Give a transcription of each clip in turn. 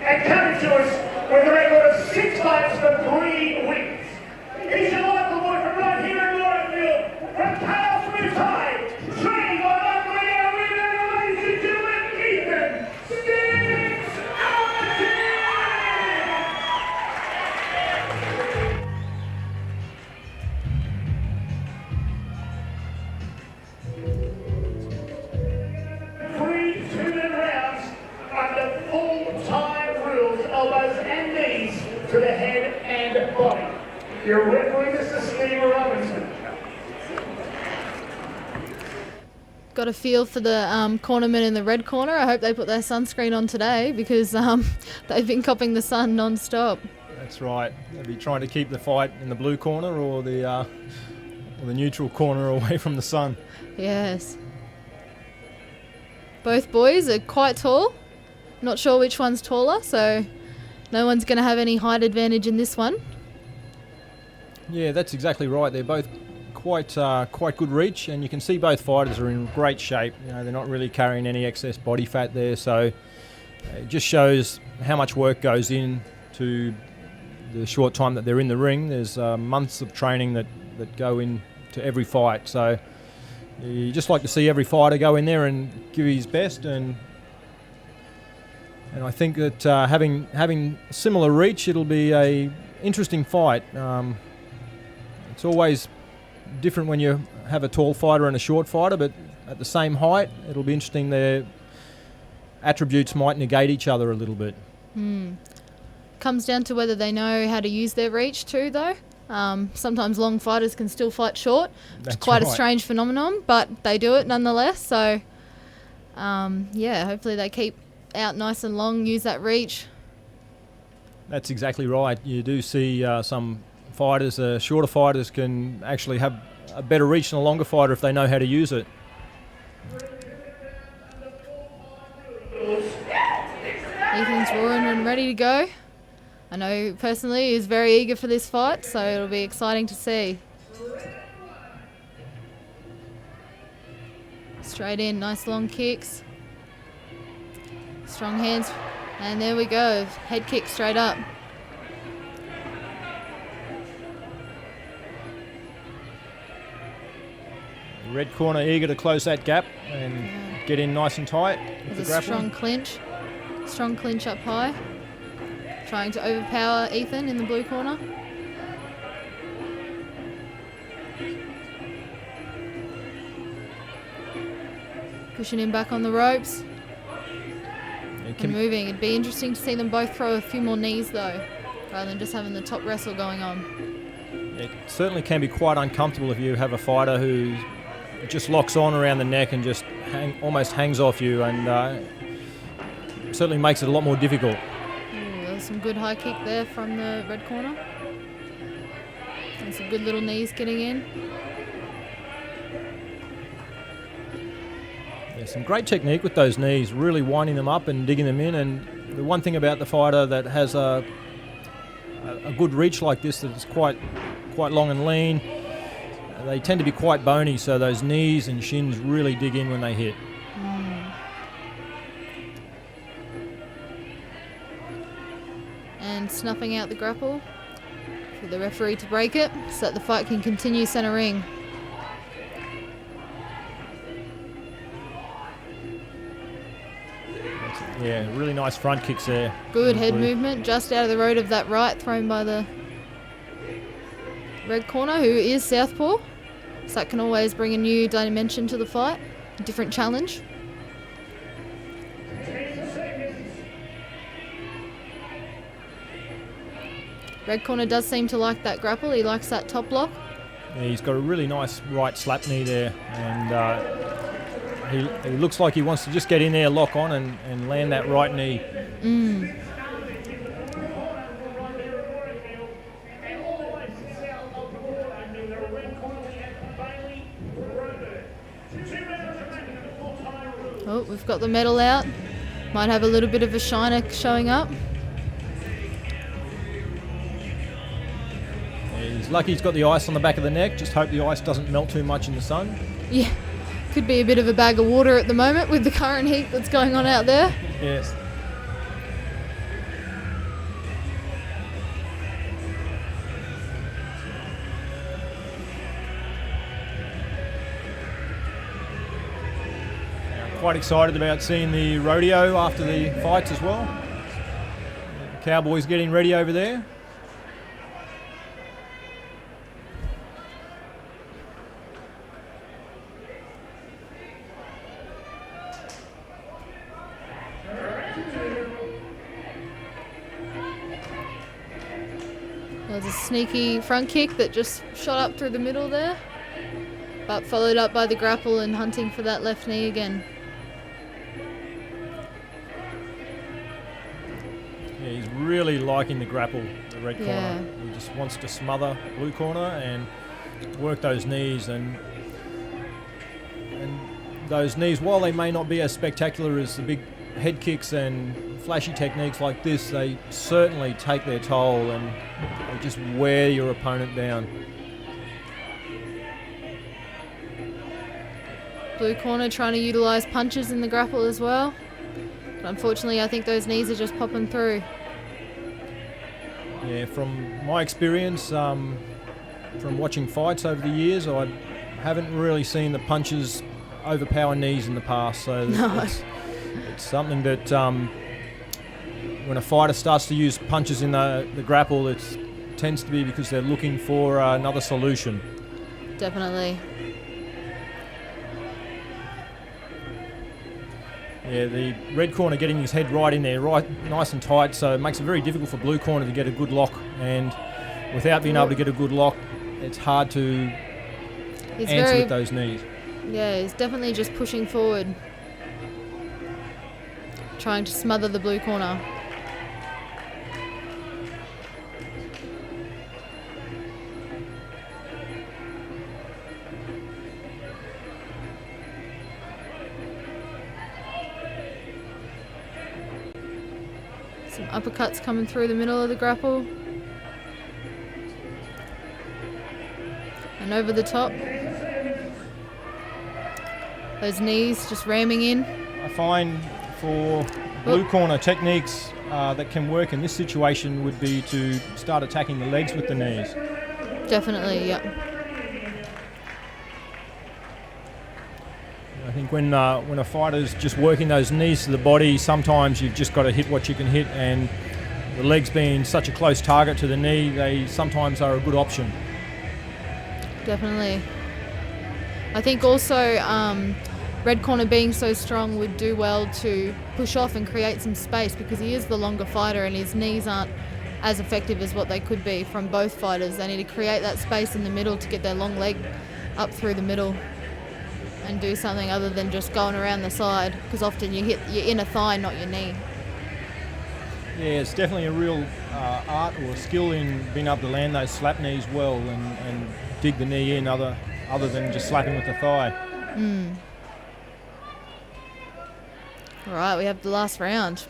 and coming to us with a record of 6 fights for 3 wins. He's your local boy from right here in Northfield, from Kaos Muay, training on Muay Arena, ladies and gentlemen, Ethan Sticks Armitage! 3 2-minute rounds under full-time rules, elbows and knees to the head and body. Your referee, Mr. Steve Robinson. Got a feel for the cornermen in the red corner. I hope they put their sunscreen on today because they've been copping the sun non-stop. That's right. They'll be trying to keep the fight in the blue corner or the neutral corner away from the sun. Yes. Both boys are quite tall. Not sure which one's taller, so no one's going to have any height advantage in this one. Yeah, that's exactly right. They're both quite good reach, and you can see both fighters are in great shape. You know, they're not really carrying any excess body fat there, so it just shows how much work goes into the short time that they're in the ring. There's months of training that go into every fight, so you just like to see every fighter go in there and give his best, and I think that having similar reach, it'll be a interesting fight. It's always different when you have a tall fighter and a short fighter, but at the same height, it'll be interesting. Their attributes might negate each other a little bit. Comes down to whether they know how to use their reach too, though. Sometimes long fighters can still fight short, which is quite a strange phenomenon, but they do it nonetheless. So, hopefully they keep out nice and long, use that reach. That's exactly right. You do see some fighters, shorter fighters can actually have a better reach than a longer fighter if they know how to use it. Ethan's roaring and ready to go. I know personally he's very eager for this fight, so it'll be exciting to see. Straight in, nice long kicks. Strong hands, and there we go, head kick straight up. Red corner eager to close that gap and get in nice and tight with the grappling. Strong clinch up high. Trying to overpower Ethan in the blue corner. Pushing him back on the ropes. And moving. It'd be interesting to see them both throw a few more knees though, rather than just having the top wrestle going on. It certainly can be quite uncomfortable if you have a fighter who just locks on around the neck and just almost hangs off you, and certainly makes it a lot more difficult. There's some good high kick there from the red corner. And some good little knees getting in. Yeah, some great technique with those knees, really winding them up and digging them in. And the one thing about the fighter that has a good reach like this, that is quite long and lean, they tend to be quite bony, so those knees and shins really dig in when they hit. And snuffing out the grapple for the referee to break it so that the fight can continue center ring. Yeah, really nice front kicks there. Good head movement just out of the road of that right thrown by the red corner, who is southpaw. So that can always bring a new dimension to the fight, a different challenge. Red corner does seem to like that grapple. He likes that top block. Yeah, he's got a really nice right slap knee there, and he looks like he wants to just get in there, lock on, and land that right knee. Oh, we've got the medal out. Might have a little bit of a shiner showing up. He's lucky he's got the ice on the back of the neck. Just hope the ice doesn't melt too much in the sun. Yeah, could be a bit of a bag of water at the moment with the current heat that's going on out there. Yes. quite excited about seeing the rodeo after the fights as well. The Cowboys getting ready over there. There was a sneaky front kick that just shot up through the middle there, but followed up by the grapple and hunting for that left knee again. Yeah, he's really liking the grapple, the red Yeah. corner. He just wants to smother blue corner and work those knees, and those knees, while they may not be as spectacular as the big head kicks and flashy techniques like this, they certainly take their toll and they just wear your opponent down. Blue corner trying to utilise punches in the grapple as well. But unfortunately, I think those knees are just popping through. Yeah, from my experience, from watching fights over the years, I haven't really seen the punches overpower knees in the past. So No. it's something that when a fighter starts to use punches in the grapple, it tends to be because they're looking for another solution. Definitely. Yeah, the red corner getting his head right in there, right, nice and tight, so it makes it very difficult for blue corner to get a good lock. And without being able to get a good lock, it's hard to answer with those knees. Yeah, he's definitely just pushing forward, trying to smother the blue corner. Some uppercuts coming through the middle of the grapple. And over the top. Those knees just ramming in. I find for blue corner techniques that can work in this situation would be to start attacking the legs with the knees. Definitely, yeah. I think when a fighter's just working those knees to the body, sometimes you've just got to hit what you can hit, and the legs being such a close target to the knee, they sometimes are a good option. Definitely. I think also red corner being so strong would do well to push off and create some space, because he is the longer fighter and his knees aren't as effective as what they could be from both fighters. They need to create that space in the middle to get their long leg up through the middle and do something other than just going around the side, because often you hit your inner thigh, not your knee. Yeah, it's definitely a real art or skill in being able to land those slap knees well and dig the knee in other than just slapping with the thigh. All right, we have the last round.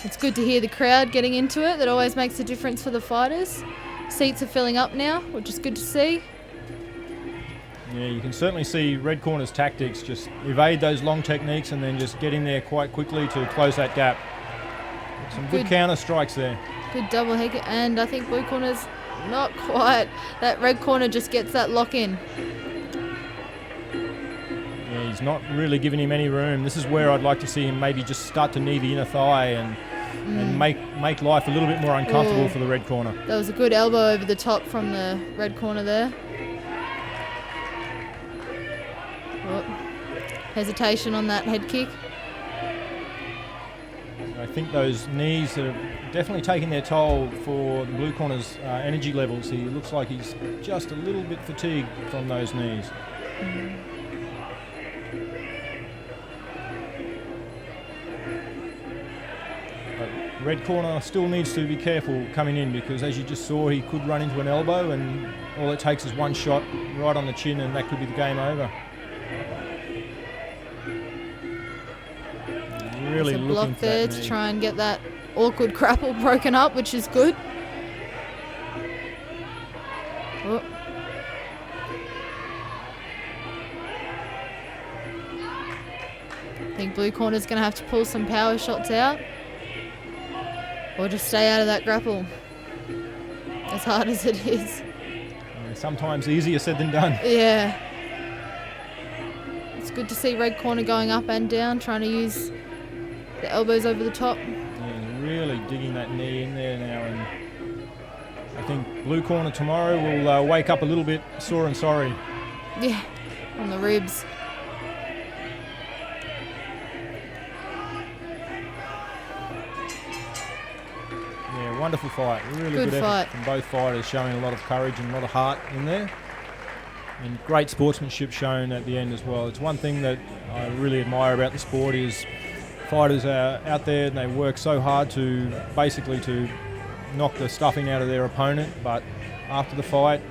It's good to hear the crowd getting into it. That always makes a difference for the fighters. Seats are filling up now, which is good to see. Yeah, you can certainly see red corner's tactics, just evade those long techniques and then just get in there quite quickly to close that gap. Some good counter strikes there. Good double head, and I think blue corner's not quite. That red corner just gets that lock in. Yeah, he's not really giving him any room. This is where I'd like to see him maybe just start to knee the inner thigh and make life a little bit more uncomfortable for the red corner. That was a good elbow over the top from the red corner there. Oh, hesitation on that head kick. I think those knees are definitely taking their toll for the blue corner's energy levels. He looks like he's just a little bit fatigued from those knees. But red corner still needs to be careful coming in, because as you just saw, he could run into an elbow, and all it takes is one shot right on the chin and that could be the game over. Really There's a looking block for there that to knee. try and get that awkward grapple broken up, which is good. Oh. I think blue corner's going to have to pull some power shots out, or just stay out of that grapple. as hard as it is. Sometimes easier said than done. Yeah. It's good to see red corner going up and down, trying to use the elbows over the top. Yeah, really digging that knee in there now, and I think blue corner tomorrow will wake up a little bit sore and sorry. Yeah, on the ribs. Yeah, wonderful fight. Really Good good fight effort from both fighters, showing a lot of courage and a lot of heart in there. And great sportsmanship shown at the end as well. It's one thing that I really admire about the sport is fighters are out there and they work so hard to basically to knock the stuffing out of their opponent, but after the fight,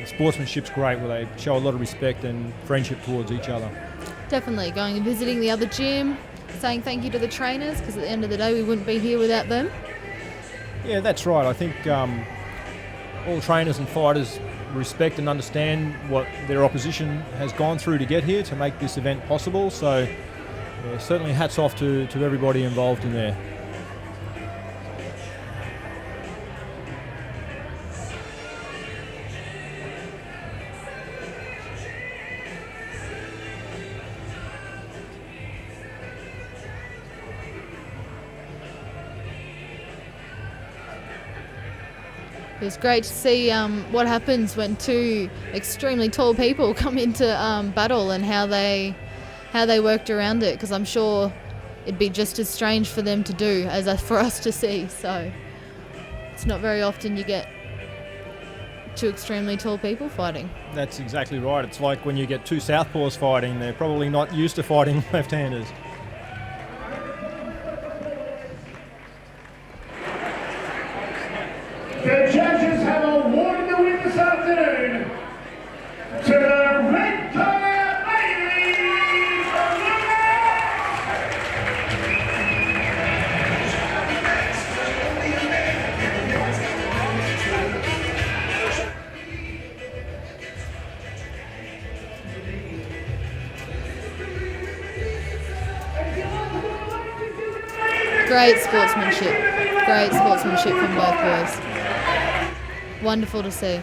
sportsmanship's great where they show a lot of respect and friendship towards each other. Definitely going and visiting the other gym, saying thank you to the trainers, because at the end of the day we wouldn't be here without them. Yeah, that's right. I think all trainers and fighters respect and understand what their opposition has gone through to get here to make this event possible. So yeah, certainly hats off to everybody involved in there. It was great to see what happens when two extremely tall people come into battle and how they worked around it, because I'm sure it'd be just as strange for them to do as for us to see. So it's not very often you get two extremely tall people fighting. That's exactly right. It's like when you get two southpaws fighting, they're probably not used to fighting left-handers. The judges have awarded the win this afternoon to the red corner ladies from great sportsmanship from both boys. Wonderful to see.